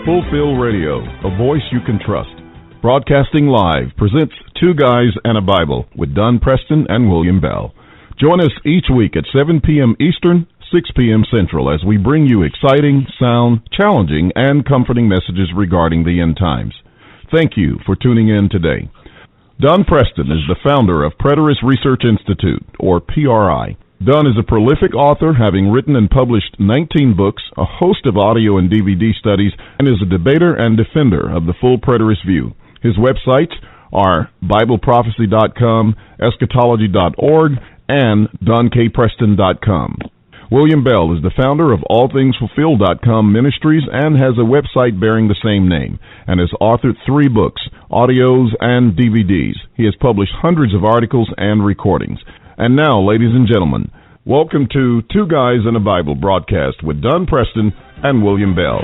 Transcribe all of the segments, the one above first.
Fulfill Radio, a voice you can trust. Broadcasting live presents Two Guys and a Bible with Don Preston and William Bell. Join us each week at 7 p.m. Eastern, 6 p.m. Central as we bring you exciting, sound, challenging, and comforting messages regarding the end times. Thank you for tuning in today. Don Preston is the founder of Preterists Research Institute, or PRI. Don is a prolific author, having written and published 19 books, a host of audio and DVD studies, and is a debater and defender of the full preterist view. His websites are BibleProphecy.com, Eschatology.org, and DonKPreston.com. William Bell is the founder of AllThingsFulfilled.com Ministries and has a website bearing the same name, and has authored 3 books, audios, and DVDs. He has published hundreds of articles and recordings. And now, ladies and gentlemen, welcome to Two Guys and a Bible broadcast with Don Preston and William Bell.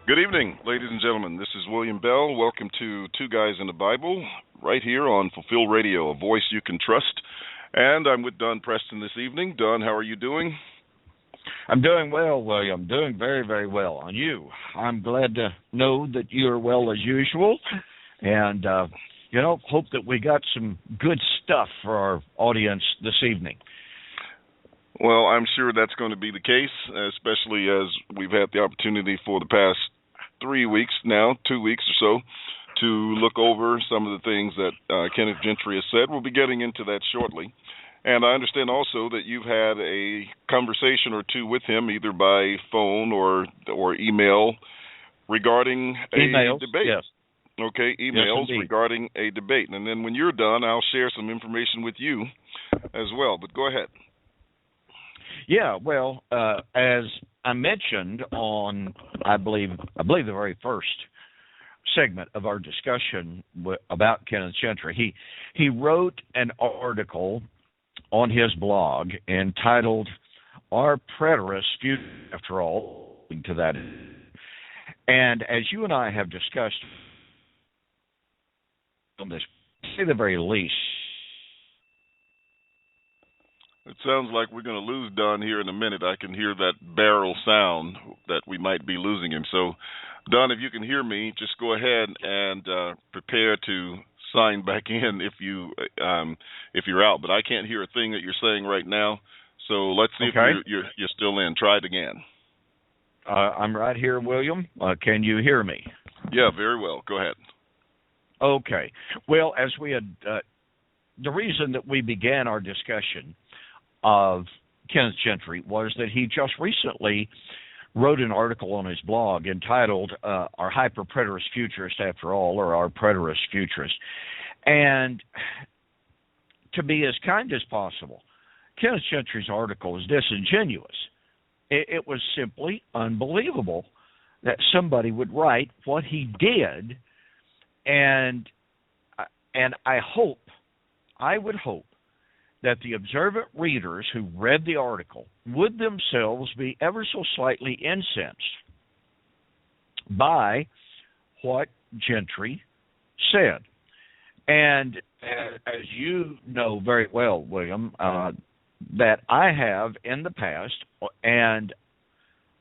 Good evening, ladies and gentlemen. This is William Bell. Welcome to Two Guys and a Bible, right here on Fulfill Radio, a voice you can trust. And I'm with Don Preston this evening. Don, how are you doing? I'm doing well, William. Doing very, very well. And you? I'm glad to know that you're well as usual. And, hope that we got some good stuff for our audience this evening. Well, I'm sure that's going to be the case, especially as we've had the opportunity for the past 3 weeks now, 2 weeks or so, to look over some of the things that Kenneth Gentry has said. We'll be getting into that shortly. And I understand also that you've had a conversation or two with him, either by phone or email, regarding a debate. Yes. Okay, emails yes, regarding a debate. And then when you're done, I'll share some information with you as well. But go ahead. Yeah, well, as I mentioned on, I believe the very first segment of our discussion about Kenneth Gentry, he wrote an article on his blog entitled Are Preterists Futurists, after all, to that. And as you and I have discussed on this, to say the very least, it sounds like we're going to lose Don here in a minute. I can hear that barrel sound that we might be losing him. So, Don, if you can hear me, just go ahead and prepare to sign back in if you're out. But I can't hear a thing that you're saying right now. So let's see if you're still in. Try it again. I'm right here, William. Can you hear me? Yeah, very well. Go ahead. Okay. Well, as we had, the reason that we began our discussion of Kenneth Gentry was that he just recently wrote an article on his blog entitled Are Preterists Futurists, after all, or Are Preterists Futurists? And to be as kind as possible, Kenneth Gentry's article is disingenuous. It was simply unbelievable that somebody would write what he did, and I would hope that the observant readers who read the article would themselves be ever so slightly incensed by what Gentry said. And as you know very well, William, that I have in the past, and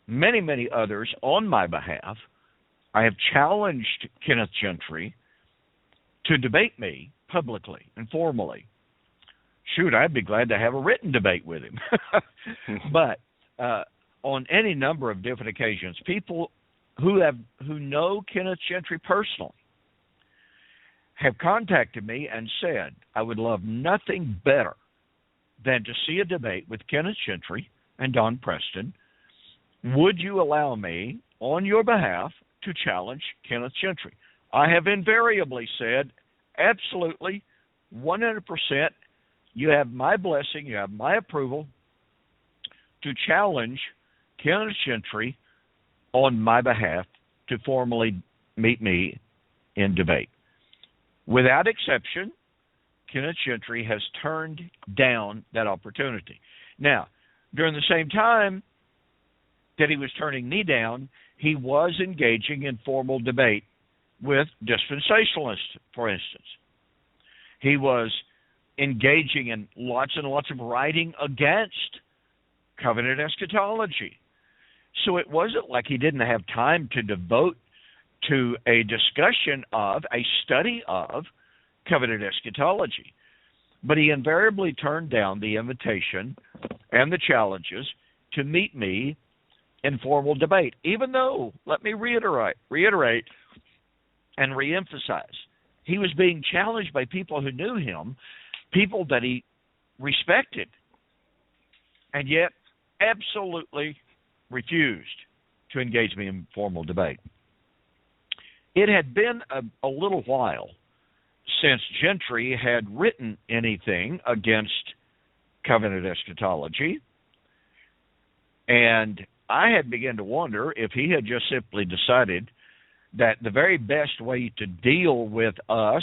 many, many others on my behalf, I have challenged Kenneth Gentry to debate me publicly and formally. Shoot, I'd be glad to have a written debate with him. But on any number of different occasions, people who know Kenneth Gentry personally have contacted me and said, I would love nothing better than to see a debate with Kenneth Gentry and Don Preston. Would you allow me, on your behalf, to challenge Kenneth Gentry? I have invariably said, absolutely, 100%, you have my blessing, you have my approval to challenge Kenneth Gentry on my behalf to formally meet me in debate. Without exception, Kenneth Gentry has turned down that opportunity. Now, during the same time that he was turning me down, he was engaging in formal debate with dispensationalists, for instance. He was engaging in lots and lots of writing against covenant eschatology. So it wasn't like he didn't have time to devote to a discussion of, a study of covenant eschatology. But he invariably turned down the invitation and the challenges to meet me in formal debate, even though, let me reiterate and reemphasize, he was being challenged by people who knew him, people that he respected, and yet absolutely refused to engage me in formal debate. It had been a little while since Gentry had written anything against covenant eschatology, and I had begun to wonder if he had just simply decided that the very best way to deal with us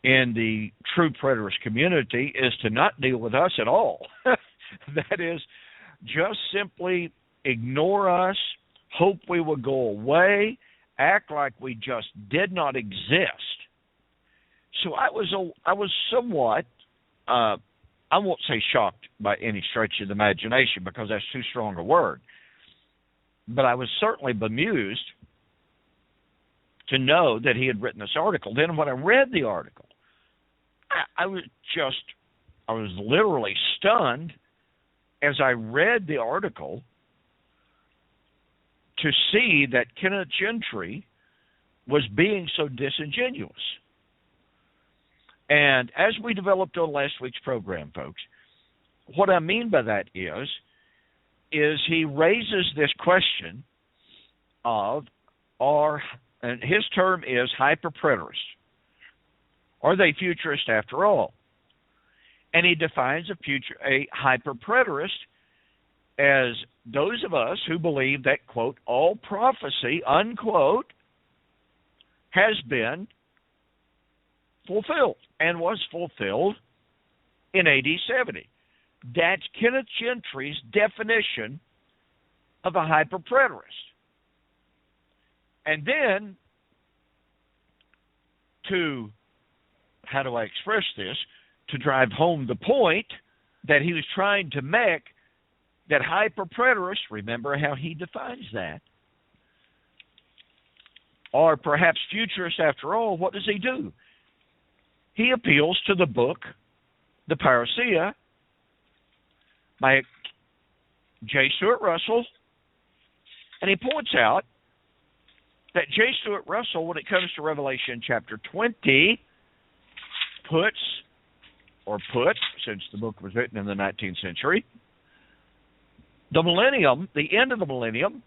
in the true preterist community is to not deal with us at all. That is, just simply ignore us, hope we will go away, act like we just did not exist. So I was somewhat, I won't say shocked by any stretch of the imagination because that's too strong a word, but I was certainly bemused to know that he had written this article. Then when I read the article, I was literally stunned as I read the article to see that Kenneth Gentry was being so disingenuous. And as we developed on last week's program, folks, what I mean by that is he raises this question of, and his term is hyper-preterists. Are they futurists after all? And he defines a hyper-preterist as those of us who believe that, quote, all prophecy, unquote, has been fulfilled and was fulfilled in AD 70. That's Kenneth Gentry's definition of a hyper-preterist. And then, how do I express this? To drive home the point that he was trying to make, that hyper-preterists, remember how he defines that, are perhaps futurists after all. What does he do? He appeals to the book, The Parousia, by J. Stuart Russell, and he points out that J. Stuart Russell, when it comes to Revelation chapter 20, put, since the book was written in the 19th century, the millennium, the end of the millennium,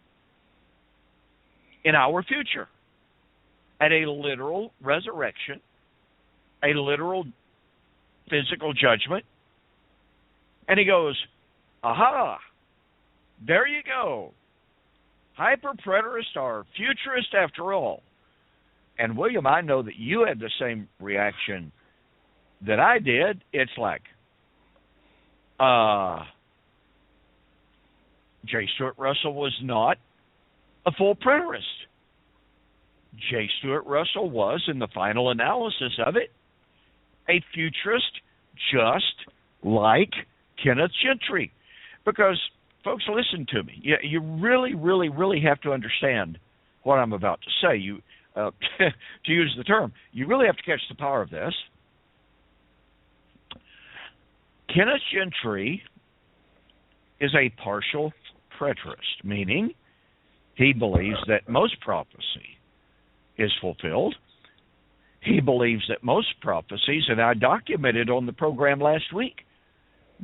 in our future, at a literal resurrection, a literal physical judgment. And he goes, aha, there you go. Hyper-preterists are futurists after all. And William, I know that you had the same reaction that I did. It's like, J. Stuart Russell was not a full preterist. J. Stuart Russell was, in the final analysis of it, a futurist just like Kenneth Gentry. Because, folks, listen to me. You really, really, really have to understand what I'm about to say. To use the term, you really have to catch the power of this. Kenneth Gentry is a partial preterist, meaning he believes that most prophecy is fulfilled. He believes that most prophecies, and I documented on the program last week,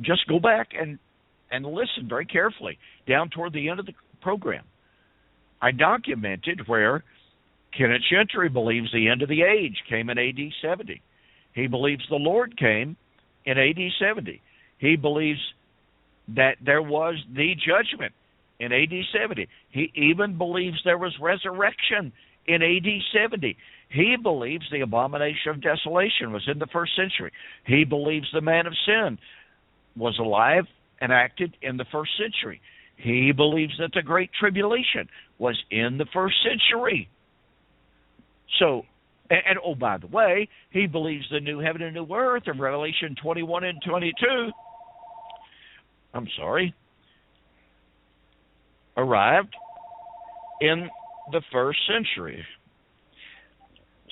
just go back and listen very carefully down toward the end of the program. I documented where Kenneth Gentry believes the end of the age came in AD 70. He believes the Lord came in AD 70. He believes that there was the judgment in AD 70. He even believes there was resurrection in AD 70. He believes the abomination of desolation was in the first century. He believes the man of sin was alive and acted in the first century. He believes that the Great Tribulation was in the first century. So, And oh, by the way, he believes the new heaven and new earth of Revelation 21 and 22, arrived in the first century.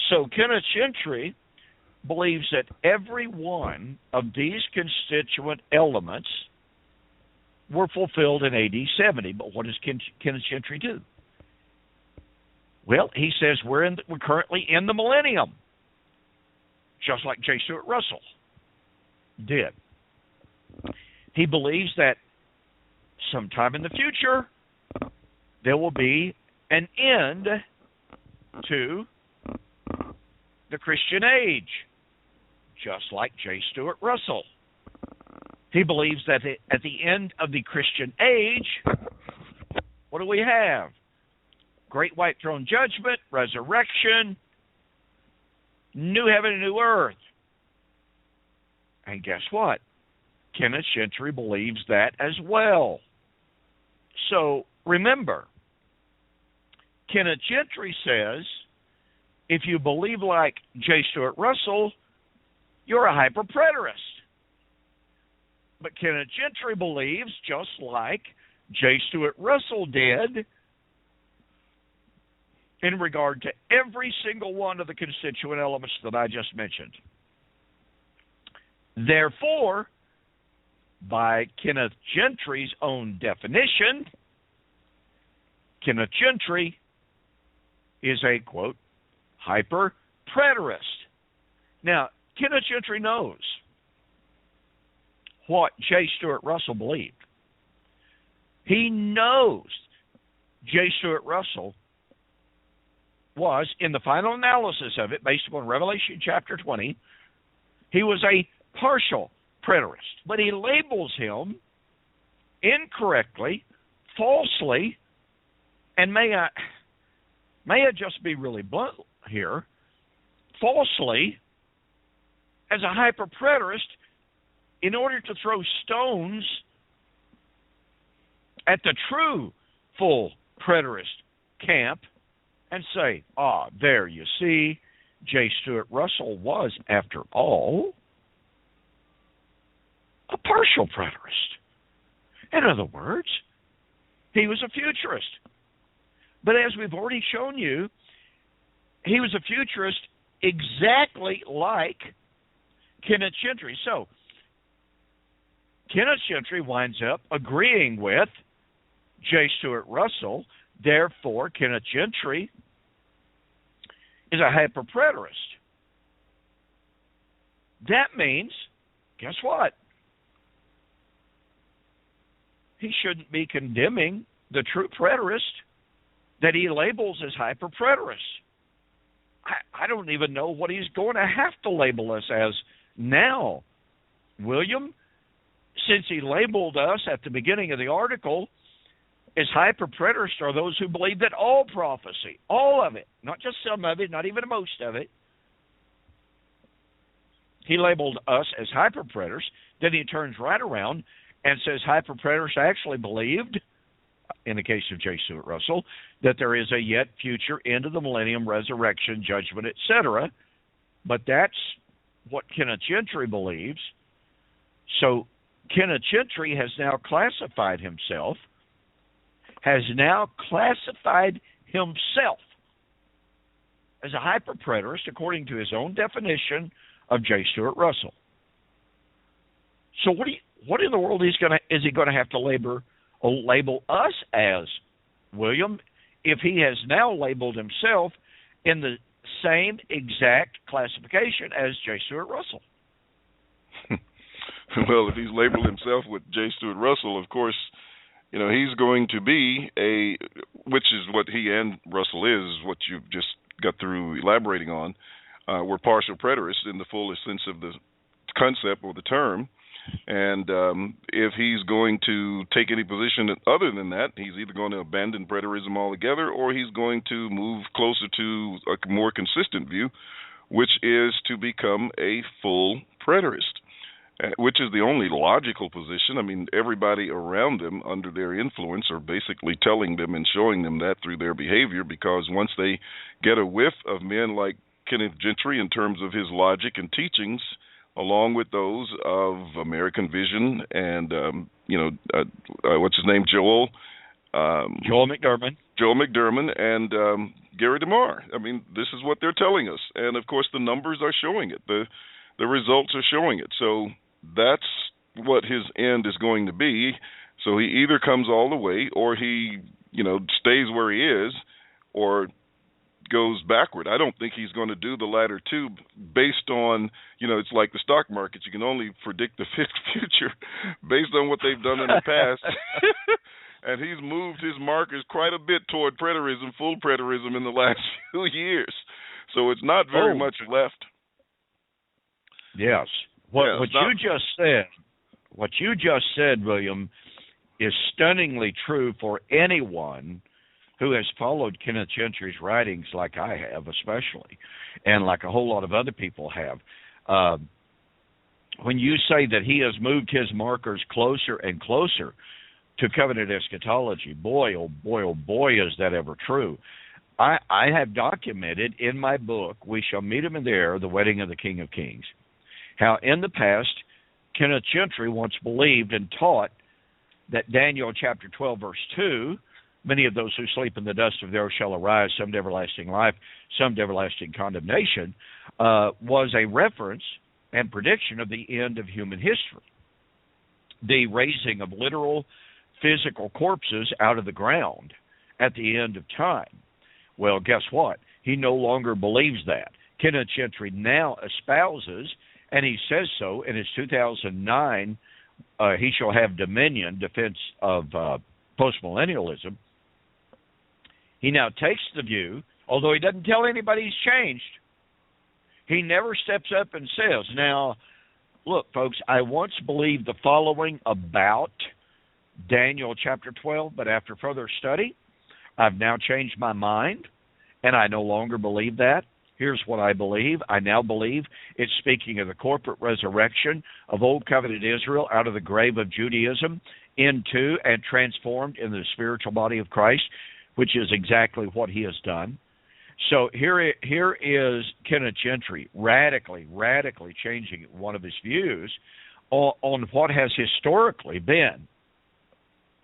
So Kenneth Gentry believes that every one of these constituent elements were fulfilled in AD 70. But what does Kenneth Gentry do? Well, he says we're currently in the millennium, just like J. Stuart Russell did. He believes that sometime in the future there will be an end to the Christian age, just like J. Stuart Russell. He believes that at the end of the Christian age, what do we have? Great white throne judgment, resurrection, new heaven and new earth. And guess what? Kenneth Gentry believes that as well. So remember, Kenneth Gentry says, if you believe like J. Stuart Russell, you're a hyper-preterist. But Kenneth Gentry believes, just like J. Stuart Russell did, in regard to every single one of the constituent elements that I just mentioned. Therefore, by Kenneth Gentry's own definition, Kenneth Gentry is a, quote, hyper-preterist. Now, Kenneth Gentry knows what J. Stuart Russell believed. He knows J. Stuart Russell was, in the final analysis of it, based upon Revelation chapter 20, he was a partial preterist. But he labels him incorrectly, falsely, and may I just be really blunt here, falsely, as a hyper-preterist in order to throw stones at the true full preterist camp and say, there you see, J. Stuart Russell was, after all, a partial preterist. In other words, he was a futurist. But as we've already shown you, he was a futurist exactly like Kenneth Gentry. So, Kenneth Gentry winds up agreeing with J. Stuart Russell. Therefore, Kenneth Gentry is a hyper-preterist. That means, guess what? He shouldn't be condemning the true preterist that he labels as hyper-preterist. I don't even know what he's going to have to label us as now, William, since he labeled us at the beginning of the article as hyper-preterists are those who believe that all prophecy, all of it, not just some of it, not even most of it, he labeled us as hyper-preterists. Then he turns right around and says hyper-preterists actually believed, in the case of J. Stuart Russell, that there is a yet future end of the millennium, resurrection, judgment, etc. But that's what Kenneth Gentry believes. So Kenneth Gentry has now classified himself as a hyper-preterist according to his own definition of J. Stuart Russell. So what in the world is he going to have to label us as, William, if he has now labeled himself in the same exact classification as J. Stuart Russell? Well, if he's labeled himself with J. Stuart Russell, of course, he's going to be which is what he and Russell is, what you've just got through elaborating on. We're partial preterists in the fullest sense of the concept or the term. And if he's going to take any position other than that, he's either going to abandon preterism altogether or he's going to move closer to a more consistent view, which is to become a full preterist, which is the only logical position. I mean, everybody around them under their influence are basically telling them and showing them that through their behavior, because once they get a whiff of men like Kenneth Gentry in terms of his logic and teachings, along with those of American Vision and what's his name, Joel McDermott. Joel McDermott and Gary DeMar. I mean, this is what they're telling us, and of course the numbers are showing it. The results are showing it. So that's what his end is going to be. So he either comes all the way, or he stays where he is, or goes backward. I don't think he's going to do the latter two based on, it's like the stock market. You can only predict the future based on what they've done in the past. And he's moved his markers quite a bit toward preterism, full preterism in the last few years. So it's not very much left. Yes. What you just said, William, is stunningly true for anyone who has followed Kenneth Gentry's writings like I have, especially, and like a whole lot of other people have. When you say that he has moved his markers closer and closer to Covenant Eschatology, boy, oh boy, is that ever true. I have documented in my book, We Shall Meet Him in the Air, The Wedding of the King of Kings, how in the past, Kenneth Gentry once believed and taught that Daniel chapter 12, verse 2, many of those who sleep in the dust of the earth shall arise, some to everlasting life, some to everlasting condemnation, was a reference and prediction of the end of human history. The raising of literal physical corpses out of the ground at the end of time. Well, guess what? He no longer believes that. Kenneth Gentry now espouses, and he says so in his 2009 He Shall Have Dominion, Defense of Postmillennialism. He now takes the view, although he doesn't tell anybody he's changed, he never steps up and says, now, look, folks, I once believed the following about Daniel chapter 12, but after further study, I've now changed my mind, and I no longer believe that. Here's what I believe. I now believe it's speaking of the corporate resurrection of Old Covenant Israel out of the grave of Judaism into and transformed into the spiritual body of Christ, which is exactly what he has done. So here is Kenneth Gentry radically changing one of his views on what has historically been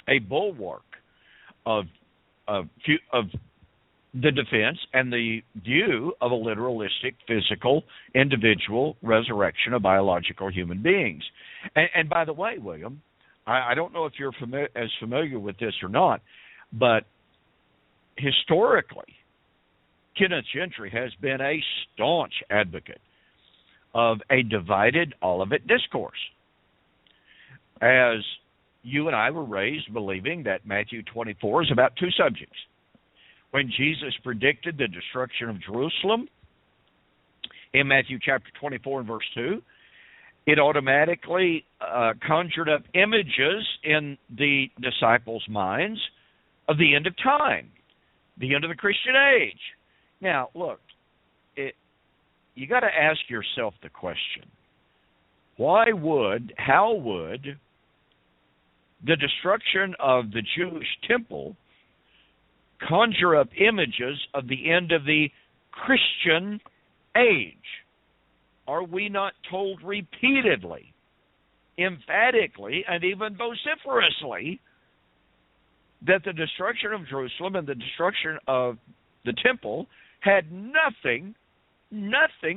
a bulwark of the defense and the view of a literalistic, physical, individual resurrection of biological human beings. And by the way, William, I don't know if you're as familiar with this or not, but historically, Kenneth Gentry has been a staunch advocate of a divided Olivet discourse. As you and I were raised believing that Matthew 24 is about two subjects. When Jesus predicted the destruction of Jerusalem in Matthew chapter 24 and verse 2, it automatically conjured up images in the disciples' minds of the end of time, the end of the Christian age. Now, look, you got to ask yourself the question, how would the destruction of the Jewish temple conjure up images of the end of the Christian age? Are we not told repeatedly, emphatically, and even vociferously that the destruction of Jerusalem and the destruction of the temple had nothing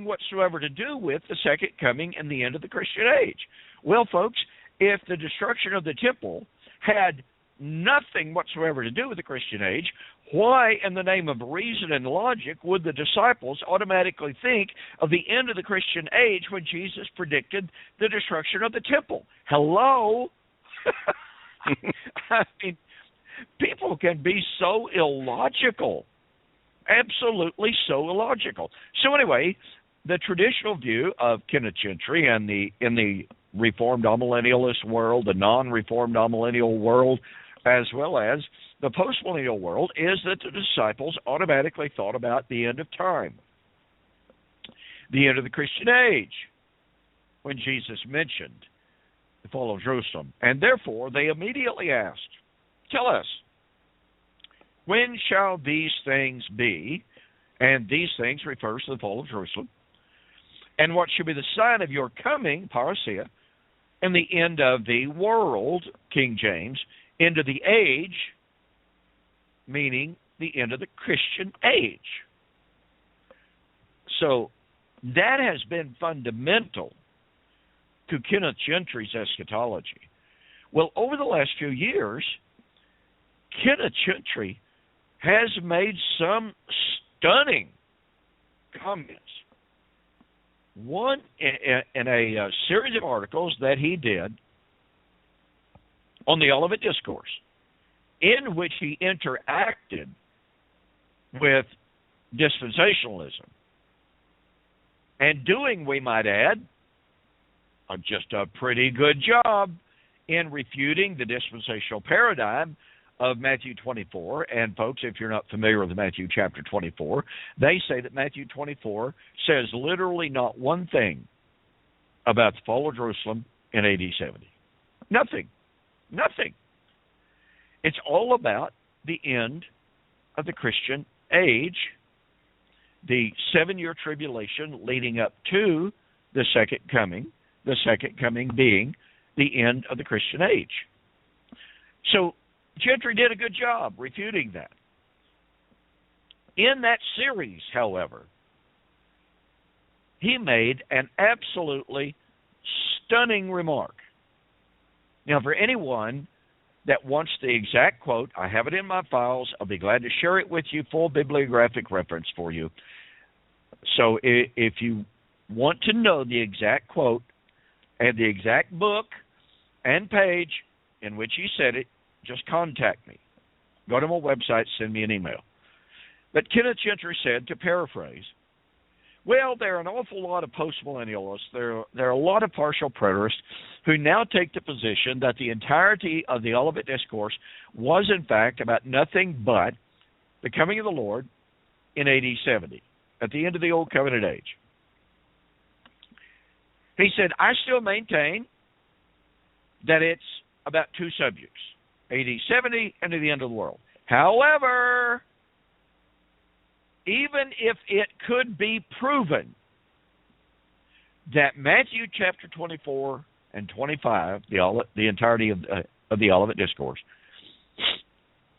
whatsoever to do with the second coming and the end of the Christian age? Well, folks, if the destruction of the temple had nothing whatsoever to do with the Christian age, why, in the name of reason and logic, would the disciples automatically think of the end of the Christian age when Jesus predicted the destruction of the temple? Hello? I mean, people can be so illogical. Absolutely so illogical. So anyway, the traditional view of Kenneth Gentry and in the Reformed amillennialist world, the non-Reformed amillennial world, as well as the postmillennial world, is that the disciples automatically thought about the end of time, the end of the Christian age, when Jesus mentioned the fall of Jerusalem. And therefore, they immediately asked, tell us, when shall these things be, And these things refers to the fall of Jerusalem. And what should be the sign of your coming, parousia, and the end of the world, King James, end of the age, meaning the end of the Christian age. So that has been fundamental to Kenneth Gentry's eschatology. Well, over the last few years, Kenneth Gentry has made some stunning comments. One in a series of articles that he did on the Olivet Discourse, in which he interacted with dispensationalism, and doing, we might add, just a pretty good job in refuting the dispensational paradigm of Matthew 24. And folks, if you're not familiar with Matthew chapter 24, they say that Matthew 24 says literally not one thing about the fall of Jerusalem in AD 70. Nothing. Nothing. It's all about the end of the Christian age, the 7-year tribulation leading up to the second coming being the end of the Christian age. So Gentry did a good job refuting that. In that series, however, he made an absolutely stunning remark. Now, for anyone that wants the exact quote, I have it in my files. I'll be glad to share it with you, full bibliographic reference for you. So if you want to know the exact quote and the exact book and page in which he said it, just contact me. Go to my website, send me an email. But Kenneth Gentry said, to paraphrase, well, there are an awful lot of postmillennialists, there are a lot of partial preterists who now take the position that the entirety of the Olivet Discourse was, in fact, about nothing but the coming of the Lord in AD 70, at the end of the Old Covenant age. He said, I still maintain that it's about two subjects, AD 70 and to the end of the world. However, even if it could be proven that Matthew chapter 24 and 25, the entirety of the Olivet Discourse,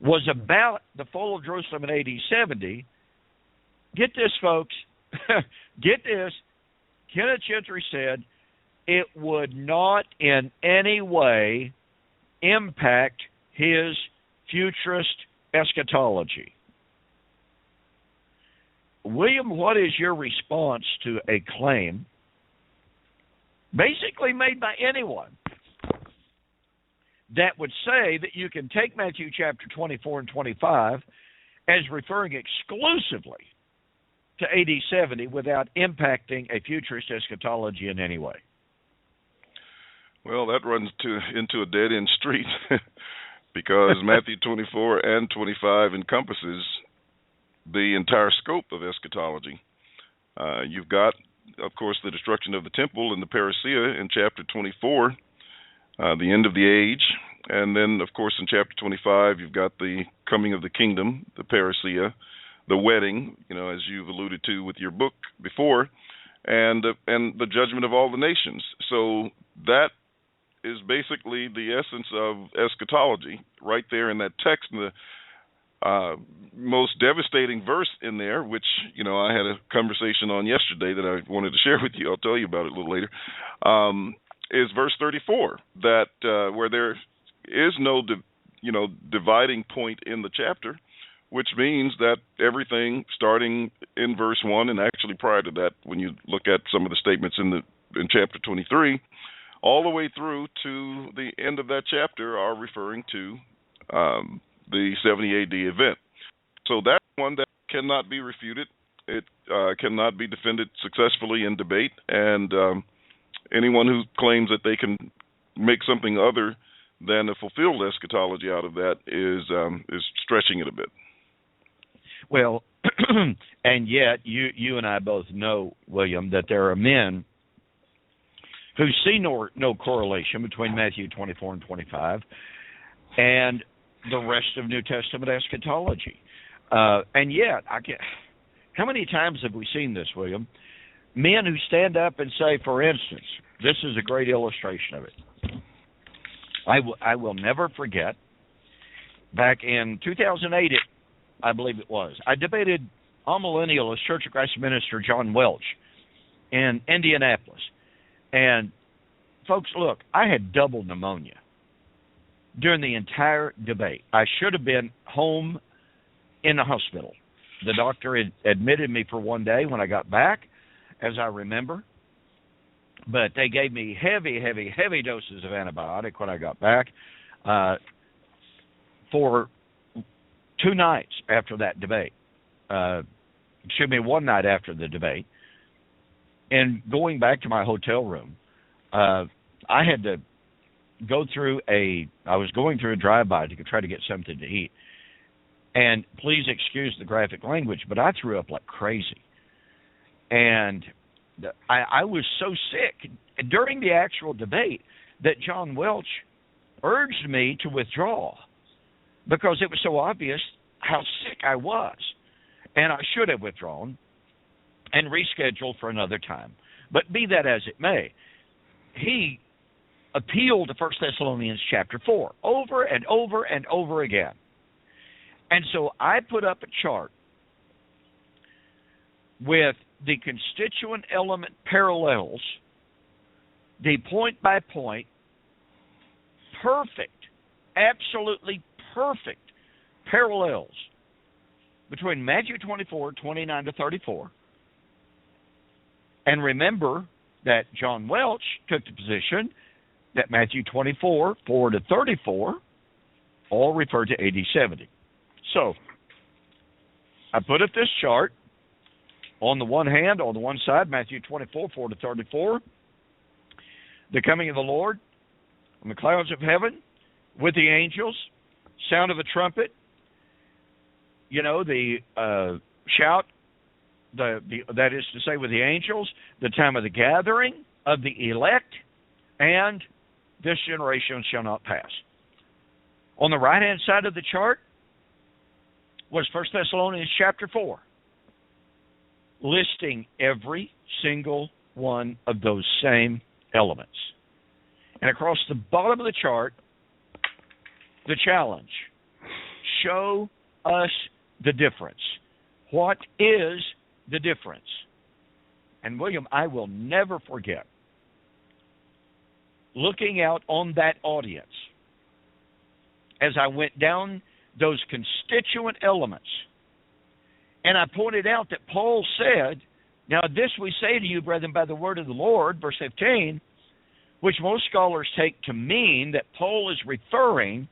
was about the fall of Jerusalem in AD 70, get this, folks, get this, Kenneth Gentry said, it would not in any way impact his futurist eschatology. William, what is your response to a claim basically made by anyone that would say that you can take Matthew chapter 24 and 25 as referring exclusively to AD 70 without impacting a futurist eschatology in any way? Well, that runs into a dead-end street because Matthew 24 and 25 encompasses the entire scope of eschatology. You've got, of course, the destruction of the temple and the parousia in chapter 24, the end of the age. And then, of course, in chapter 25, you've got the coming of the kingdom, the parousia, the wedding, as you've alluded to with your book before, and the judgment of all the nations. So that is basically the essence of eschatology right there in that text. And the most devastating verse in there, which, I had a conversation on yesterday that I wanted to share with you. I'll tell you about it a little later, is verse 34, that where there is no dividing point in the chapter, which means that everything starting in verse 1 and actually prior to that, when you look at some of the statements in chapter 23, all the way through to the end of that chapter are referring to the 70 AD event. So that's one that cannot be refuted. It cannot be defended successfully in debate, and anyone who claims that they can make something other than a fulfilled eschatology out of that is stretching it a bit. Well, and yet you and I both know, William, that there are men who see no correlation between Matthew 24 and 25 and the rest of New Testament eschatology. And yet, How many times have we seen this, William? Men who stand up and say, for instance, this is a great illustration of it. I will never forget, back in 2008, I believe it was, I debated amillennialist Church of Christ minister John Welch in Indianapolis. And, folks, look, I had double pneumonia during the entire debate. I should have been home in the hospital. The doctor had admitted me for one day when I got back, as I remember. But they gave me heavy doses of antibiotic when I got back for 2 nights after that debate. One night after the debate. And going back to my hotel room, I had to go through I was going through a drive-by to try to get something to eat. And please excuse the graphic language, but I threw up like crazy. And I was so sick during the actual debate that John Welch urged me to withdraw because it was so obvious how sick I was. And I should have withdrawn and rescheduled for another time. But be that as it may, he appealed to 1 Thessalonians chapter 4 over and over and over again. And so I put up a chart with the constituent element parallels, the point-by-point, perfect, absolutely perfect parallels between Matthew 24, 29 to 34. And remember that John Welch took the position that Matthew 24, 4 to 34, all refer to AD 70. So, I put up this chart. On the one hand, on the one side, Matthew 24, 4 to 34, the coming of the Lord on the clouds of heaven with the angels, sound of a trumpet, the shout, that is to say with the angels, the time of the gathering of the elect, and this generation shall not pass. On the right-hand side of the chart was 1 Thessalonians chapter 4, listing every single one of those same elements. And across the bottom of the chart, the challenge: show us the difference. What is the difference? And William, I will never forget looking out on that audience as I went down those constituent elements. And I pointed out that Paul said, now this we say to you, brethren, by the word of the Lord, verse 15, which most scholars take to mean that Paul is referring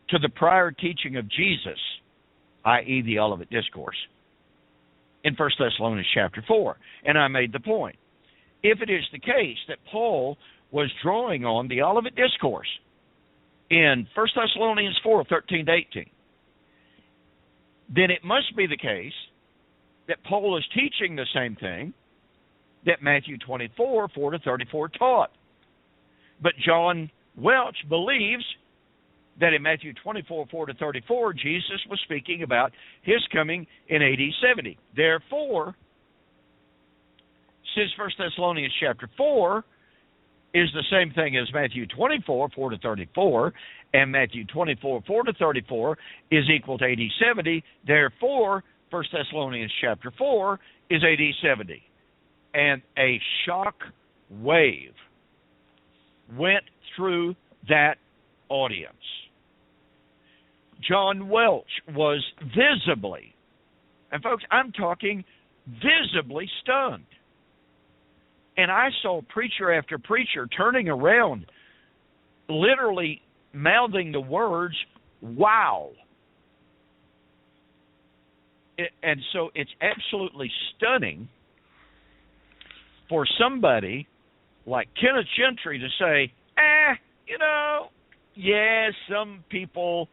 to the prior teaching of Jesus, i.e. the Olivet Discourse, in 1 Thessalonians chapter 4. And I made the point. If it is the case that Paul was drawing on the Olivet Discourse in 1 Thessalonians 4, 13 to 18, then it must be the case that Paul is teaching the same thing that Matthew 24, 4 to 34 taught. But John Welch believes that in Matthew 24, 4 to 34, Jesus was speaking about his coming in AD 70. Therefore, since 1 Thessalonians chapter 4 is the same thing as Matthew 24, 4 to 34, and Matthew 24, 4 to 34 is equal to AD 70, therefore, 1 Thessalonians chapter 4 is AD 70. And a shock wave went through that audience. John Welch was visibly, and folks, I'm talking visibly stunned. And I saw preacher after preacher turning around, literally mouthing the words, wow. And so it's absolutely stunning for somebody like Kenneth Gentry to say, some people,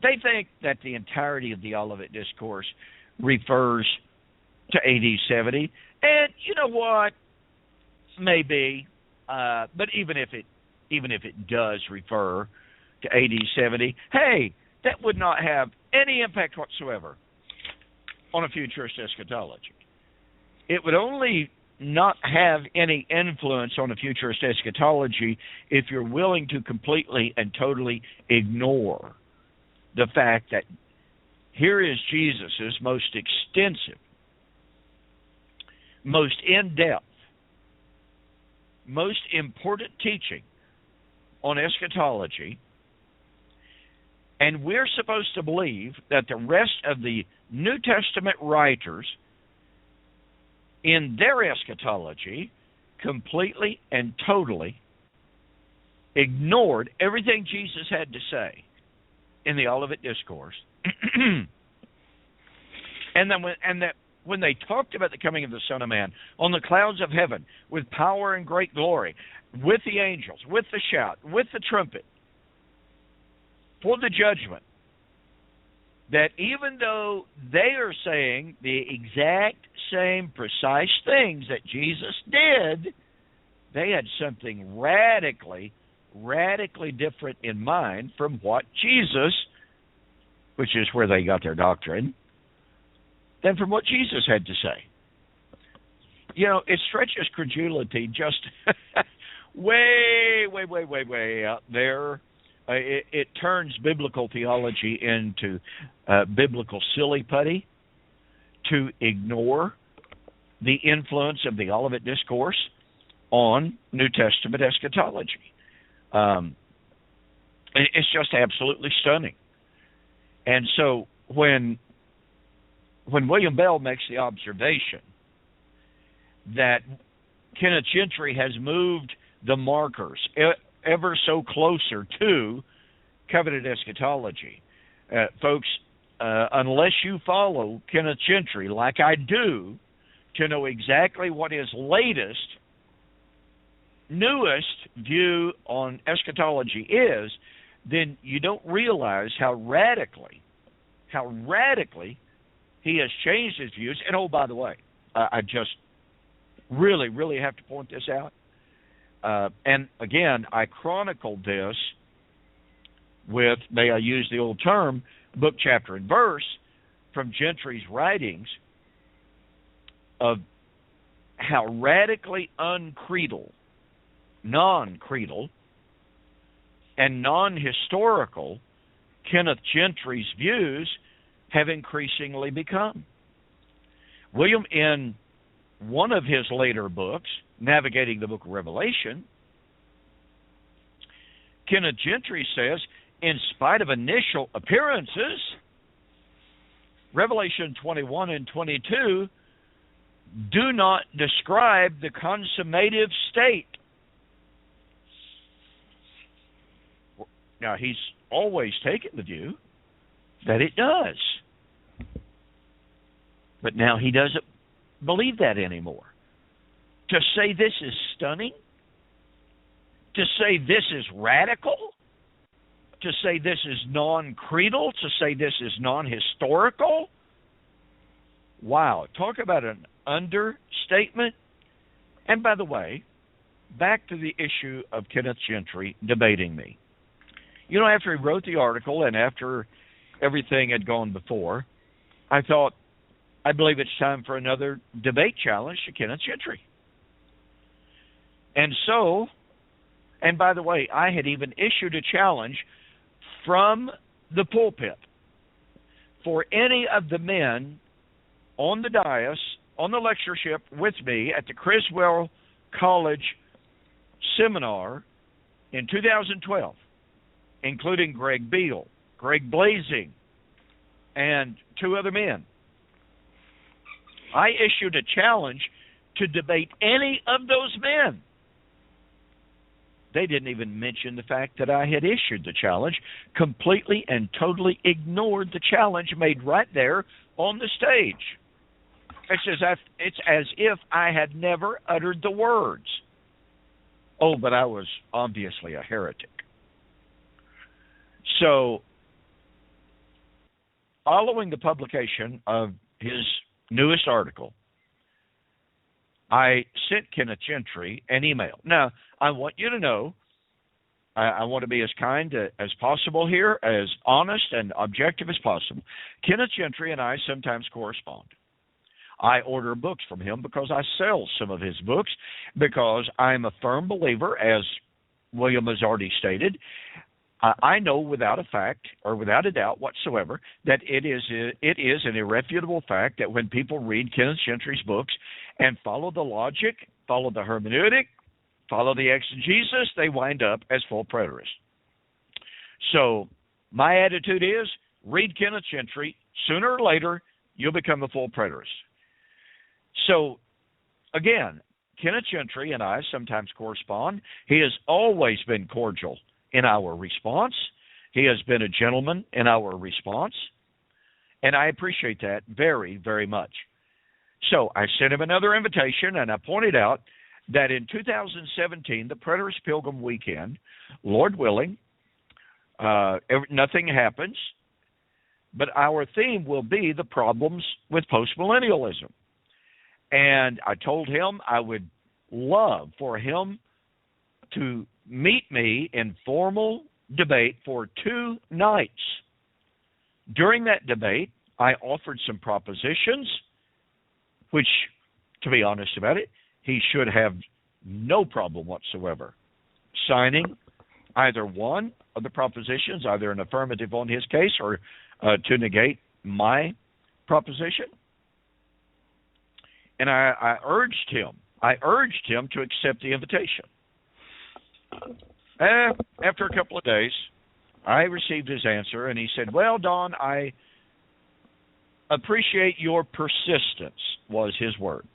they think that the entirety of the Olivet Discourse refers to AD 70. And you know what? Maybe, but even if it does refer to AD 70, hey, that would not have any impact whatsoever on a futurist eschatology. It would only not have any influence on a futurist eschatology if you're willing to completely and totally ignore the fact that here is Jesus' most extensive, most in-depth, most important teaching on eschatology, and we're supposed to believe that the rest of the New Testament writers in their eschatology completely and totally ignored everything Jesus had to say in the Olivet Discourse. and that when they talked about the coming of the Son of Man on the clouds of heaven with power and great glory, with the angels, with the shout, with the trumpet, for the judgment, that even though they are saying the exact same precise things that Jesus did, they had something radically different in mind from what Jesus, which is where they got their doctrine, than from what Jesus had to say. You know, it stretches credulity just way out there. It turns biblical theology into biblical silly putty to ignore the influence of the Olivet Discourse on New Testament eschatology. It's just absolutely stunning. And so when William Bell makes the observation that Kenneth Gentry has moved the markers ever so closer to covenant eschatology, folks, unless you follow Kenneth Gentry like I do to know exactly what his latest, newest view on eschatology is, then you don't realize how radically he has changed his views. And oh, by the way, I just really have to point this out. And again, I chronicled this with, may I use the old term, book, chapter, and verse from Gentry's writings of how radically uncreedal, non-creedal, and non-historical Kenneth Gentry's views have increasingly become. William, in one of his later books, Navigating the Book of Revelation, Kenneth Gentry says, in spite of initial appearances, Revelation 21 and 22 do not describe the consummative state. Now, he's always taken the view that it does. But now he doesn't believe that anymore. To say this is stunning, to say this is radical, to say this is non-creedal, to say this is non-historical, wow, talk about an understatement. And by the way, back to the issue of Kenneth Gentry debating me. You know, after he wrote the article and after everything had gone before, I thought, I believe it's time for another debate challenge to Kenneth Gentry. And so, and by the way, I had even issued a challenge from the pulpit for any of the men on the dais, on the lectureship with me at the Criswell College seminar in 2012, including Greg Beale, Greg Blazing, and two other men. I issued a challenge to debate any of those men. They didn't even mention the fact that I had issued the challenge, completely and totally ignored the challenge made right there on the stage. It's as if I had never uttered the words. Oh, but I was obviously a heretic. So, following the publication of his newest article, I sent Kenneth Gentry an email. Now, I want you to know I want to be as kind as possible here, as honest and objective as possible. Kenneth Gentry and I sometimes correspond. I order books from him because I sell some of his books, because I'm a firm believer, as William has already stated. I know without a doubt whatsoever that it is an irrefutable fact that when people read Kenneth Gentry's books and follow the logic, follow the hermeneutic, follow the exegesis, they wind up as full preterists. So my attitude is, read Kenneth Gentry. Sooner or later, you'll become a full preterist. So, again, Kenneth Gentry and I sometimes correspond. He has always been cordial in our response. He has been a gentleman in our response, and I appreciate that very, very much. So I sent him another invitation, and I pointed out that in 2017, the Preterist Pilgrim Weekend, Lord willing, nothing happens, but our theme will be the problems with postmillennialism. And I told him I would love for him to meet me in formal debate for 2 nights. During that debate, I offered some propositions, which, to be honest about it, he should have no problem whatsoever signing either one of the propositions, either an affirmative on his case or to negate my proposition. And I urged him to accept the invitation. After a couple of days, I received his answer, and he said, "Well, Don, I appreciate your persistence," was his word,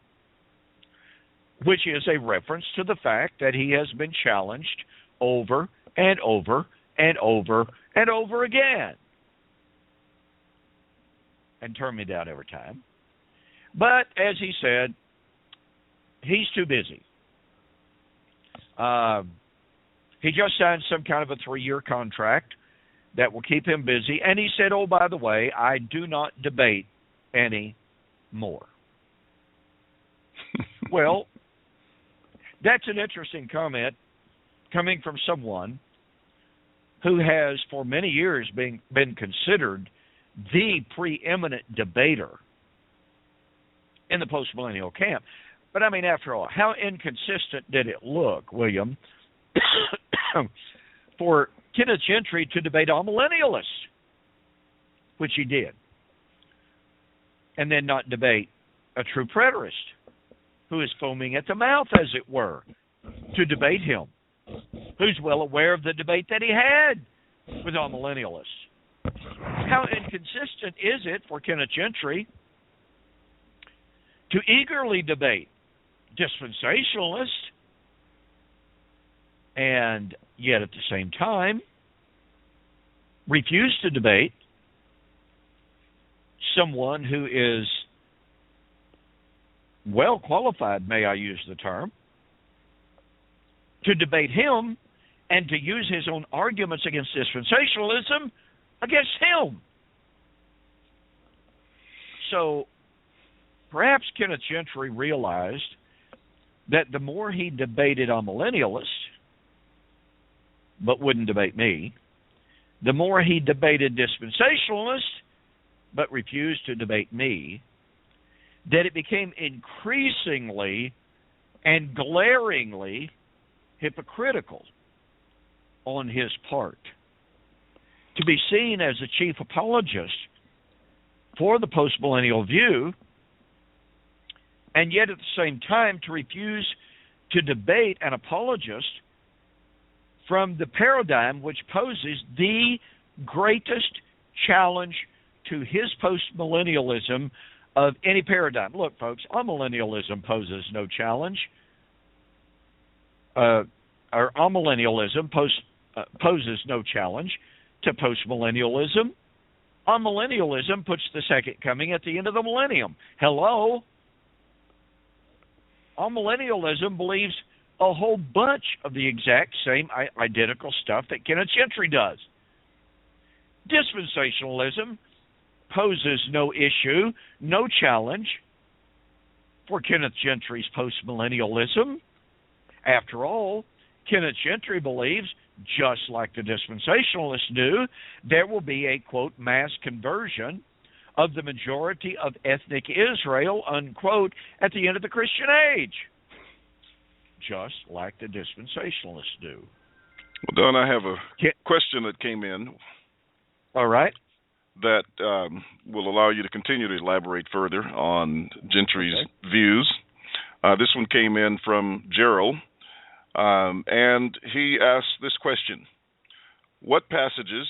which is a reference to the fact that he has been challenged over and over and over and over again, and turned me down every time. But, as he said, he's too busy. He just signed some kind of a 3-year contract that will keep him busy. And he said, "Oh, by the way, I do not debate any more." Well, that's an interesting comment coming from someone who has for many years been considered the preeminent debater in the postmillennial camp. But I mean, after all, how inconsistent did it look, William, for Kenneth Gentry to debate amillennialists, which he did, and then not debate a true preterist who is foaming at the mouth, as it were, to debate him, who's well aware of the debate that he had with amillennialists. How inconsistent is it for Kenneth Gentry to eagerly debate dispensationalists and yet at the same time refuse to debate someone who is well qualified, may I use the term, to debate him and to use his own arguments against dispensationalism against him? So perhaps Kenneth Gentry realized that the more he debated amillennialists, but wouldn't debate me, the more he debated dispensationalists, but refused to debate me, that it became increasingly and glaringly hypocritical on his part to be seen as a chief apologist for the postmillennial view, and yet at the same time to refuse to debate an apologist from the paradigm which poses the greatest challenge to his postmillennialism of any paradigm. Look, folks, amillennialism poses no challenge. Or amillennialism poses no challenge to postmillennialism. Amillennialism puts the second coming at the end of the millennium. Hello? Amillennialism believes a whole bunch of the exact same identical stuff that Kenneth Gentry does. Dispensationalism poses no issue, no challenge for Kenneth Gentry's postmillennialism. After all, Kenneth Gentry believes just like the dispensationalists do, there will be a, quote, mass conversion of the majority of ethnic Israel, unquote, at the end of the Christian age, just like the dispensationalists do. Well, Don, I have a question that came in. All right. That will allow you to continue to elaborate further on Gentry's views. This one came in from Gerald, and he asked this question: what passages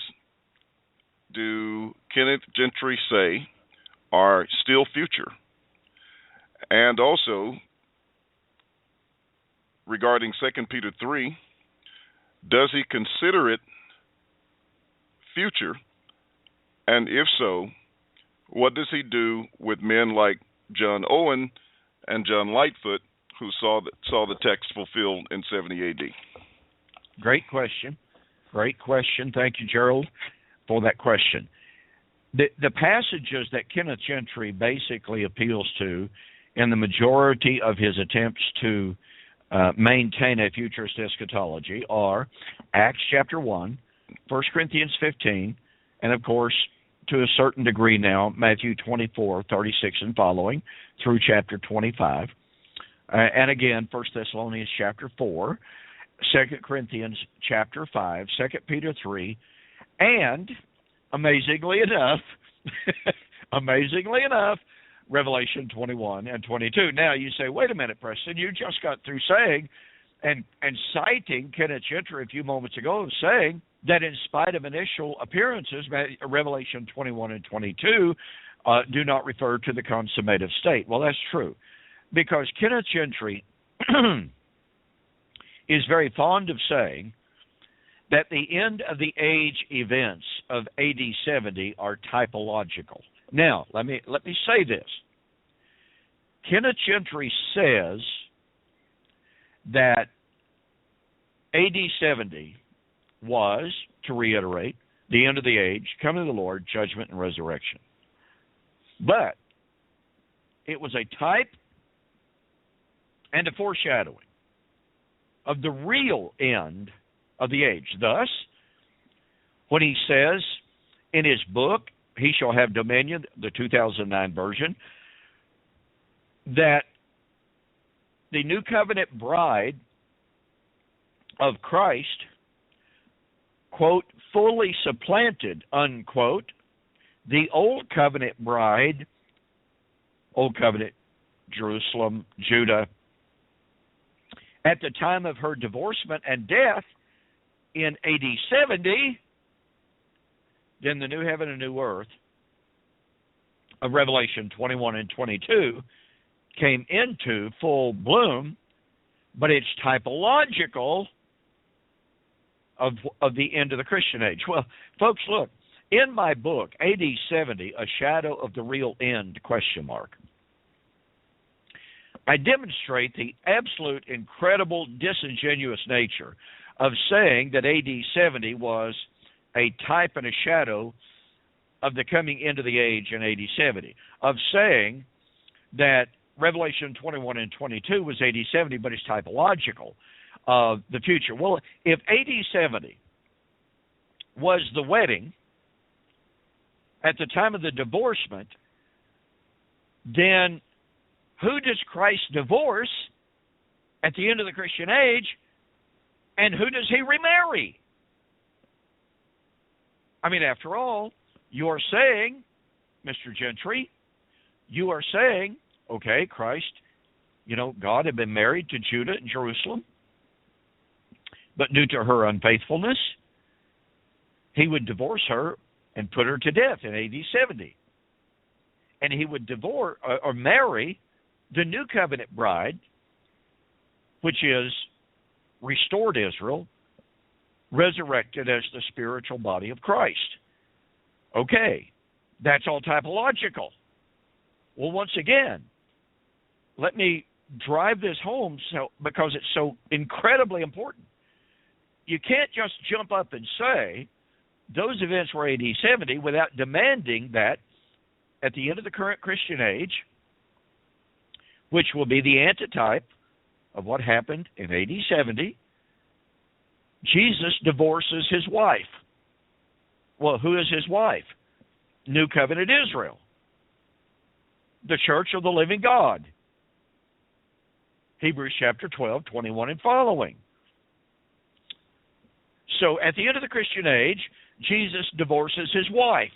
do Kenneth Gentry say are still future? And also, regarding 2 Peter 3, does he consider it future? And if so, what does he do with men like John Owen and John Lightfoot, who saw the text fulfilled in 70 A.D.? Great question. Great question. Thank you, Gerald, for that question. The passages that Kenneth Gentry basically appeals to in the majority of his attempts to maintain a futurist eschatology are Acts chapter 1, 1 Corinthians 15, and of course, to a certain degree now, Matthew 24, 36 and following, through chapter 25. And again, 1 Thessalonians chapter 4, 2 Corinthians chapter 5, 2 Peter 3, and, amazingly enough, Revelation 21 and 22. Now, you say, wait a minute, Preston, you just got through saying and citing Kenneth Gentry a few moments ago, saying that in spite of initial appearances, Revelation 21 and 22 do not refer to the consummative state. Well, that's true, because Kenneth Gentry is very fond of saying that the end of the age events of AD 70 are typological. Now, let me say this. Kenneth Gentry says that AD 70 was, to reiterate, the end of the age, coming of the Lord, judgment and resurrection. But it was a type and a foreshadowing of the real end of the age. Thus, when he says in his book, He Shall Have Dominion, the 2009 version, that the New Covenant bride of Christ, quote, fully supplanted, unquote, the Old Covenant bride, Old Covenant, Jerusalem, Judah, at the time of her divorcement and death in AD 70, then the new heaven and new earth of Revelation 21 and 22 came into full bloom, but it's typological of the end of the Christian age. Well, folks, look, in my book, AD 70, A Shadow of the Real End, question mark, I demonstrate the absolute incredible disingenuous nature of saying that AD 70 was a type and a shadow of the coming end of the age in AD 70, of saying that Revelation 21 and 22 was AD 70, but it's typological of the future. Well, if AD 70 was the wedding at the time of the divorcement, then who does Christ divorce at the end of the Christian age, and who does he remarry? I mean, after all, you're saying, Mr. Gentry, you are saying, okay, Christ, God had been married to Judah and Jerusalem, but due to her unfaithfulness, he would divorce her and put her to death in AD 70. And he would divorce or marry the New Covenant bride, which is restored Israel, resurrected as the spiritual body of Christ. Okay, that's all typological. Well, once again, let me drive this home because it's so incredibly important. You can't just jump up and say those events were AD 70 without demanding that at the end of the current Christian age, which will be the antitype of what happened in AD 70, Jesus divorces his wife. Well, who is his wife? New Covenant Israel, the Church of the Living God. Hebrews chapter 12, 21 and following. So at the end of the Christian age, Jesus divorces his wife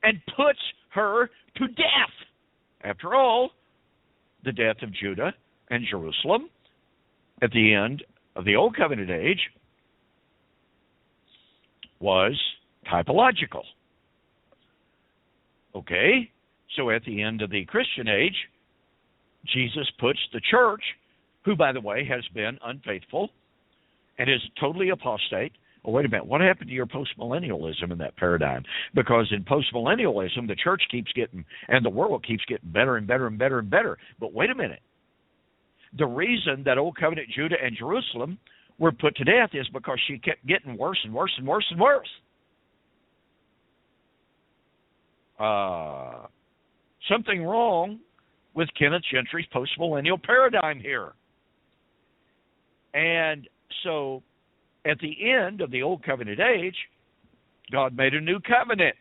and puts her to death. After all, the death of Judah and Jerusalem at the end of the Old Covenant age was typological. Okay, so at the end of the Christian age, Jesus puts the church, who, by the way, has been unfaithful and is totally apostate. Oh, wait a minute, what happened to your postmillennialism in that paradigm? Because in postmillennialism, the church keeps getting, and the world keeps getting better and better and better and better. But wait a minute. The reason that Old Covenant Judah and Jerusalem were put to death is because she kept getting worse and worse and worse and worse. Something wrong with Kenneth Gentry's postmillennial paradigm here. And so at the end of the Old Covenant age, God made a new covenant,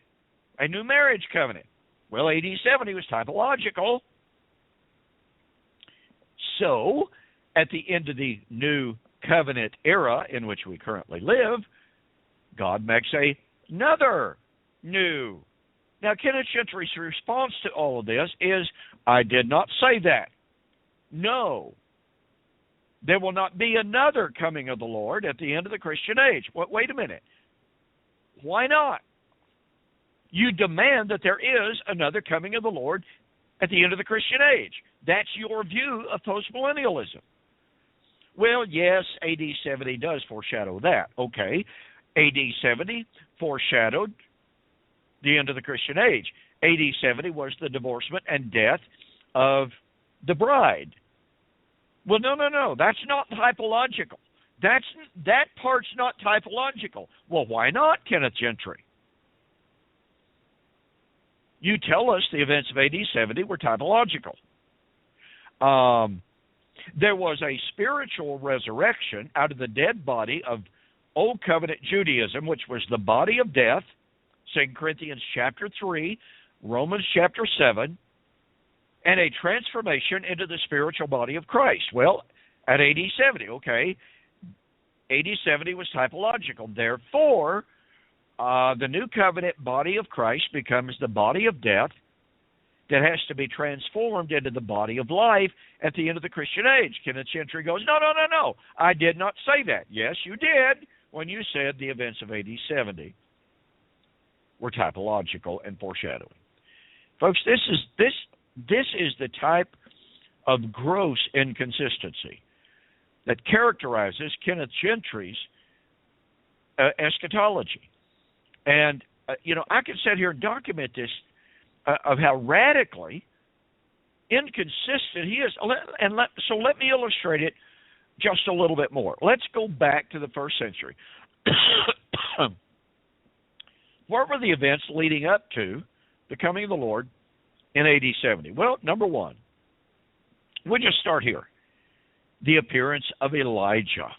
a new marriage covenant. Well, AD 70 was typological. So at the end of the new covenant era in which we currently live, God makes another new. Now, Kenneth Gentry's response to all of this is, I did not say that. No. There will not be another coming of the Lord at the end of the Christian age. Wait a minute. Why not? You demand that there is another coming of the Lord at the end of the Christian age. That's your view of postmillennialism. Well, yes, AD 70 does foreshadow that. Okay, AD 70 foreshadowed the end of the Christian age. AD 70 was the divorcement and death of the bride. Well, no, that's not typological. That part's not typological. Well, why not, Kenneth Gentry? You tell us the events of AD 70 were typological. There was a spiritual resurrection out of the dead body of Old Covenant Judaism, which was the body of death, 2 Corinthians chapter 3, Romans chapter 7, and a transformation into the spiritual body of Christ. Well, at AD 70, okay, AD 70 was typological. Therefore, the new covenant body of Christ becomes the body of death that has to be transformed into the body of life at the end of the Christian age. Kenneth Gentry goes, no, I did not say that. Yes, you did when you said the events of AD 70 were typological and foreshadowing. Folks, this is the type of gross inconsistency that characterizes Kenneth Gentry's eschatology. And, I can sit here and document this of how radically inconsistent he is. So let me illustrate it just a little bit more. Let's go back to the first century. What were the events leading up to the coming of the Lord in AD 70? Well, number one, we'll just start here. The appearance of Elijah.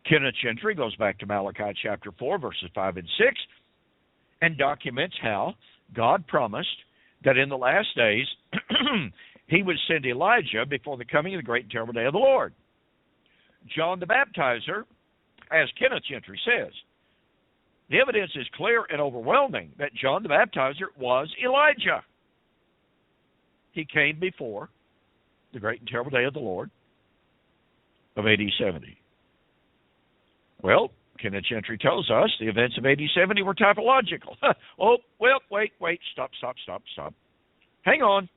Kenneth Gentry goes back to Malachi chapter 4, verses 5 and 6, and documents how God promised that in the last days he would send Elijah before the coming of the great and terrible day of the Lord. John the Baptizer, as Kenneth Gentry says, the evidence is clear and overwhelming that John the Baptizer was Elijah. He came before the great and terrible day of the Lord of AD 70. Well, Kenneth Gentry tells us the events of AD 70 were typological. Oh, well, wait, stop. Hang on.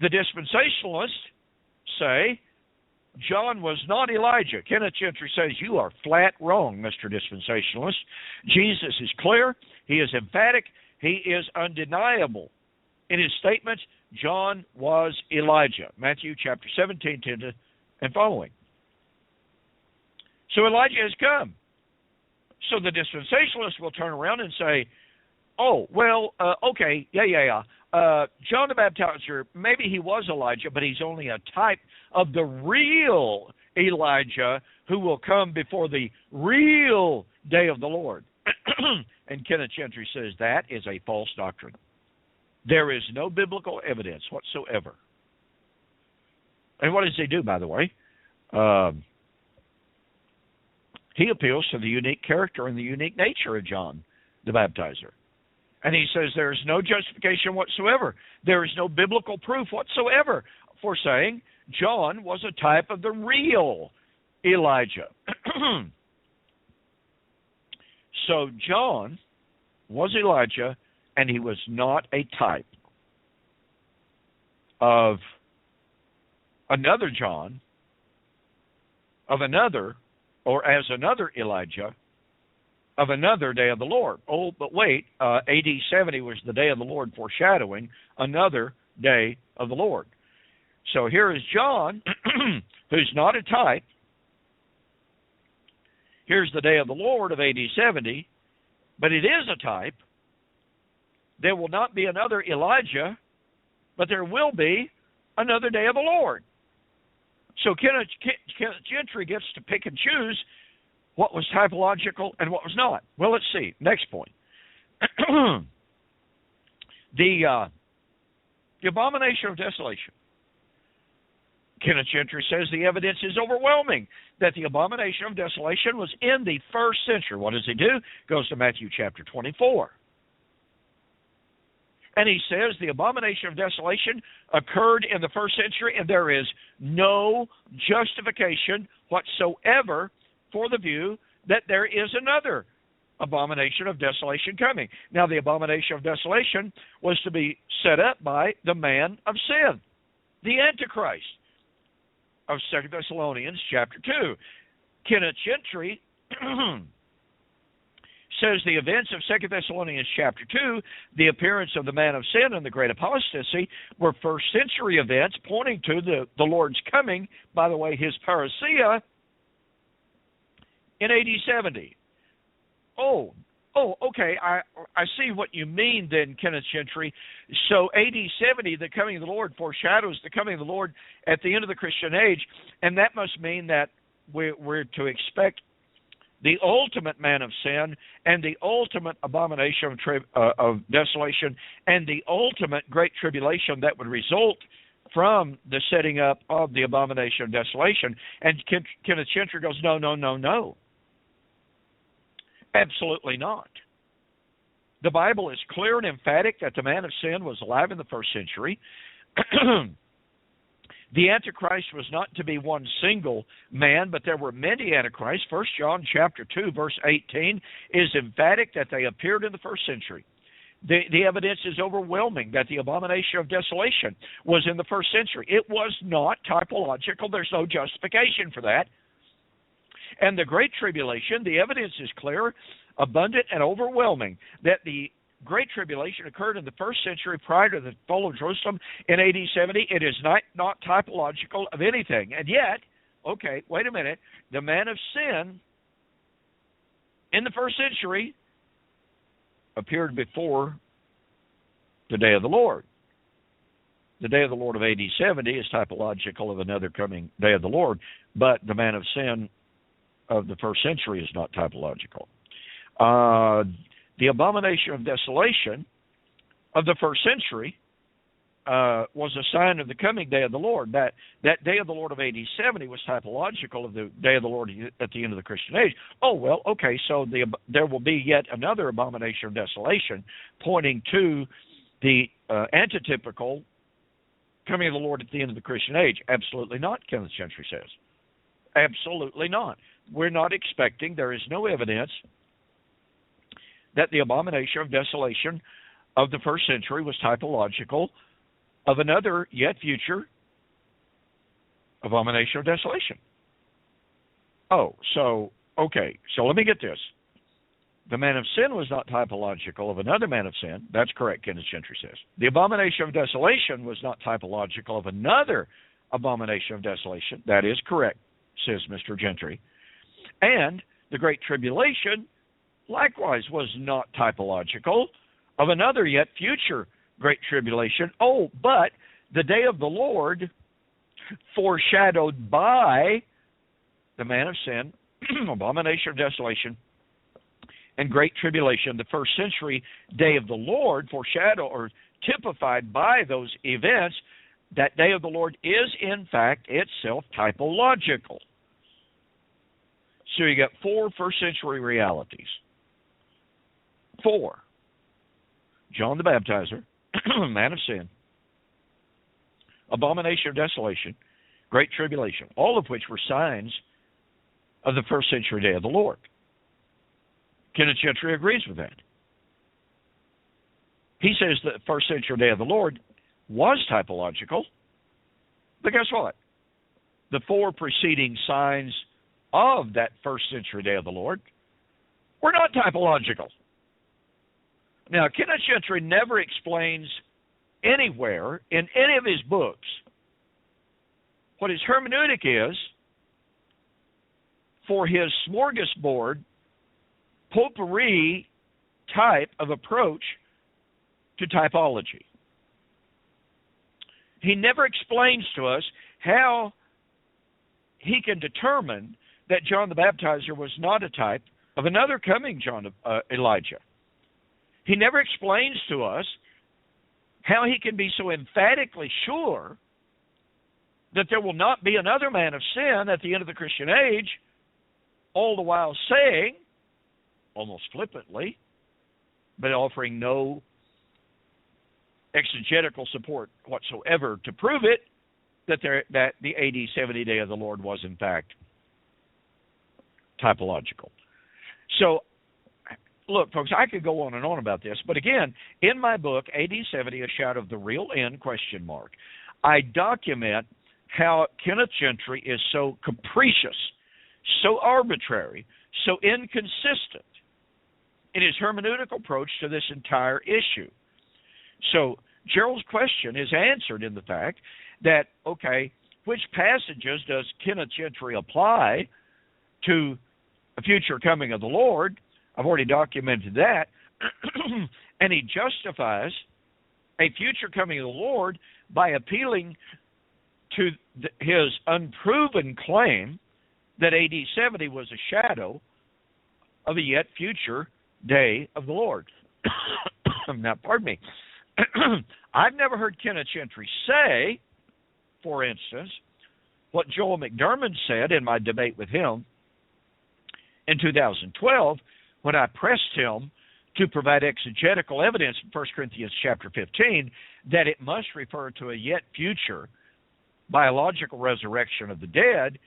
The dispensationalists say John was not Elijah. Kenneth Gentry says you are flat wrong, Mr. Dispensationalist. Jesus is clear. He is emphatic. He is undeniable. In his statements, John was Elijah. Matthew chapter 17, 10 and following. So Elijah has come. So the dispensationalists will turn around and say, oh, well, okay, yeah. John the Baptizer, maybe he was Elijah, but he's only a type of the real Elijah who will come before the real day of the Lord. And Kenneth Gentry says that is a false doctrine. There is no biblical evidence whatsoever. And what does he do, by the way? He appeals to the unique character and the unique nature of John the Baptizer. And he says there is no justification whatsoever. There is no biblical proof whatsoever for saying John was a type of the real Elijah. So John was Elijah, and he was not a type of another John, of another, or as another Elijah, of another day of the Lord. Oh, but wait, AD 70 was the day of the Lord foreshadowing another day of the Lord. So here is John, who's not a type. Here's the day of the Lord of AD 70, but it is a type. There will not be another Elijah, but there will be another day of the Lord. So Kenneth Gentry gets to pick and choose what was typological and what was not. Well, let's see. Next point. The abomination of desolation. Kenneth Gentry says the evidence is overwhelming that the abomination of desolation was in the first century. What does he do? Goes to Matthew chapter 24. And he says the abomination of desolation occurred in the first century, and there is no justification whatsoever for the view that there is another abomination of desolation coming. Now, the abomination of desolation was to be set up by the man of sin, the Antichrist, of 2 Thessalonians chapter 2. Kenneth Gentry says the events of 2 Thessalonians chapter 2, the appearance of the man of sin and the great apostasy, were first century events pointing to the Lord's coming, by the way, his parousia, in AD 70. Oh, okay, I see what you mean then, Kenneth Gentry. So AD 70, the coming of the Lord, foreshadows the coming of the Lord at the end of the Christian age, and that must mean that we're to expect the ultimate man of sin and the ultimate abomination of desolation and the ultimate great tribulation that would result from the setting up of the abomination of desolation. And Kenneth Gentry goes, no. Absolutely not. The Bible is clear and emphatic that the man of sin was alive in the first century. The Antichrist was not to be one single man, but there were many Antichrists. 1 John chapter 2, verse 18 is emphatic that they appeared in the first century. The evidence is overwhelming that the abomination of desolation was in the first century. It was not typological. There's no justification for that. And the Great Tribulation, the evidence is clear, abundant, and overwhelming that the Great Tribulation occurred in the first century prior to the fall of Jerusalem in AD 70. It is not typological of anything. And yet, okay, wait a minute, the man of sin in the first century appeared before the day of the Lord. The day of the Lord of AD 70 is typological of another coming day of the Lord, but the man of sin of the first century is not typological. The abomination of desolation of the first century was a sign of the coming day of the Lord. That day of the Lord of AD 70 was typological of the day of the Lord at the end of the Christian age. Oh, well, okay, so there will be yet another abomination of desolation pointing to the antitypical coming of the Lord at the end of the Christian age. Absolutely not, Kenneth Gentry says. Absolutely not. We're not expecting, there is no evidence that the abomination of desolation of the first century was typological of another yet future abomination of desolation. Oh, so, okay, so let me get this. The man of sin was not typological of another man of sin. That's correct, Kenneth Gentry says. The abomination of desolation was not typological of another abomination of desolation. That is correct, says Mr. Gentry. And the Great Tribulation likewise was not typological of another yet future Great Tribulation. Oh, but the day of the Lord foreshadowed by the man of sin, abomination of desolation, and great tribulation, the first century day of the Lord, foreshadowed or typified by those events, that day of the Lord is, in fact, itself typological. So you got 4 first century realities. 4. John the Baptizer, man of sin, abomination of desolation, great tribulation, all of which were signs of the first century day of the Lord. Kenneth Gentry agrees with that. He says the first century day of the Lord was typological, but guess what? The 4 preceding signs of that first century day of the Lord were not typological. Now, Kenneth Gentry never explains anywhere in any of his books what his hermeneutic is for his smorgasbord, potpourri type of approach to typology. He never explains to us how he can determine that John the Baptizer was not a type of another coming Elijah. He never explains to us how he can be so emphatically sure that there will not be another man of sin at the end of the Christian age, all the while saying, almost flippantly, but offering no exegetical support whatsoever to prove it, that the AD 70 day of the Lord was in fact typological. So, look, folks, I could go on and on about this, but again, in my book, AD 70, A Shadow of the Real End, ? I document how Kenneth Gentry is so capricious, so arbitrary, so inconsistent in his hermeneutical approach to this entire issue. So Gerald's question is answered in the fact that, okay, which passages does Kenneth Gentry apply to a future coming of the Lord? I've already documented that. And he justifies a future coming of the Lord by appealing to his unproven claim that AD 70 was a shadow of a yet future day of the Lord. Now, pardon me. I've never heard Kenneth Gentry say, for instance, what Joel McDermott said in my debate with him in 2012 when I pressed him to provide exegetical evidence in 1 Corinthians chapter 15 that it must refer to a yet future biological resurrection of the dead.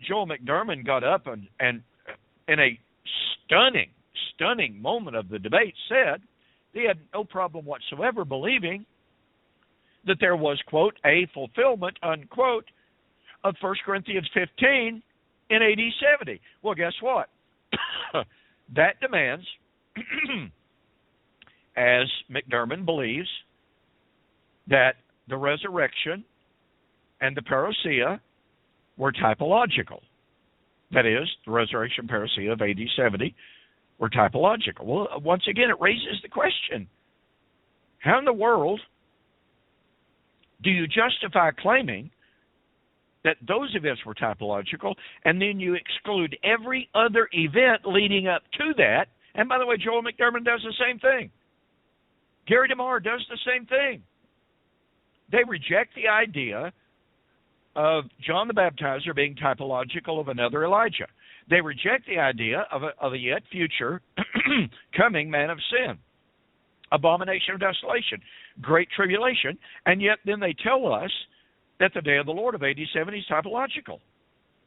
Joel McDermott got up and in a stunning moment of the debate said he had no problem whatsoever believing that there was, quote, a fulfillment, unquote, of 1 Corinthians 15 in AD 70. Well, guess what? That demands, as McDermott believes, that the resurrection and the parousia were typological. That is, the resurrection parousia of AD 70 were typological. Well, once again, it raises the question, how in the world do you justify claiming that those events were typological, and then you exclude every other event leading up to that? And by the way, Joel McDermott does the same thing. Gary DeMar does the same thing. They reject the idea of John the Baptizer being typological of another Elijah. They reject the idea of a yet future coming man of sin, abomination of desolation, great tribulation, and yet then they tell us that the day of the Lord of AD 70 is typological.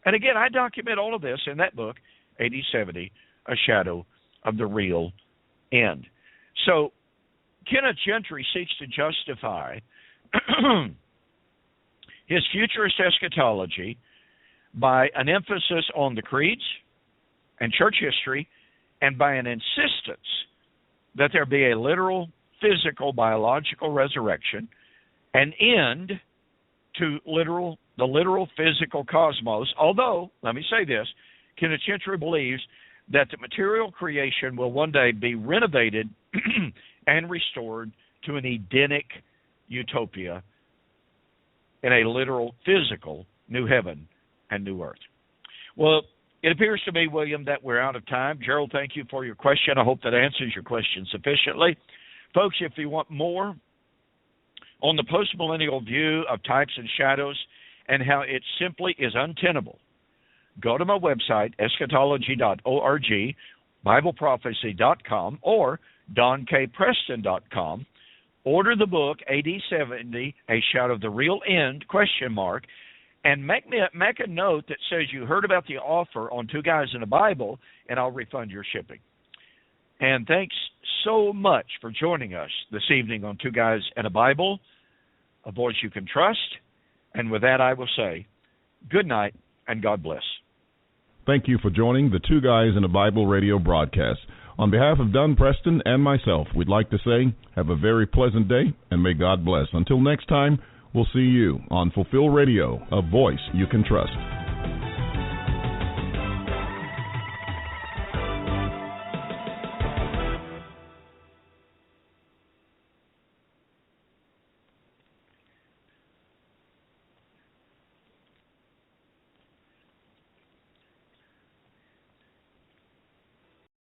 And again, I document all of this in that book, AD 70, A Shadow of the Real End. So Kenneth Gentry seeks to justify his futurist eschatology by an emphasis on the creeds and church history and by an insistence that there be a literal, physical, biological resurrection, an end to the literal physical cosmos. Although, let me say this, Kenneth Gentry believes that the material creation will one day be renovated and restored to an Edenic utopia in a literal, physical new heaven and new earth. Well, it appears to me, William, that we're out of time. Gerald, thank you for your question. I hope that answers your question sufficiently. Folks, if you want more on the postmillennial view of types and shadows and how it simply is untenable, go to my website, eschatology.org, BibleProphecy.com, or DonKPreston.com. Order the book, AD 70, A Shout of the Real End, ? And make a note that says you heard about the offer on Two Guys in a Bible, and I'll refund your shipping. And thanks so much for joining us this evening on Two Guys and a Bible, a voice you can trust. And with that, I will say good night and God bless. Thank you for joining the Two Guys in a Bible radio broadcast. On behalf of Don Preston and myself, we'd like to say have a very pleasant day and may God bless. Until next time, we'll see you on Fulfill Radio, a voice you can trust.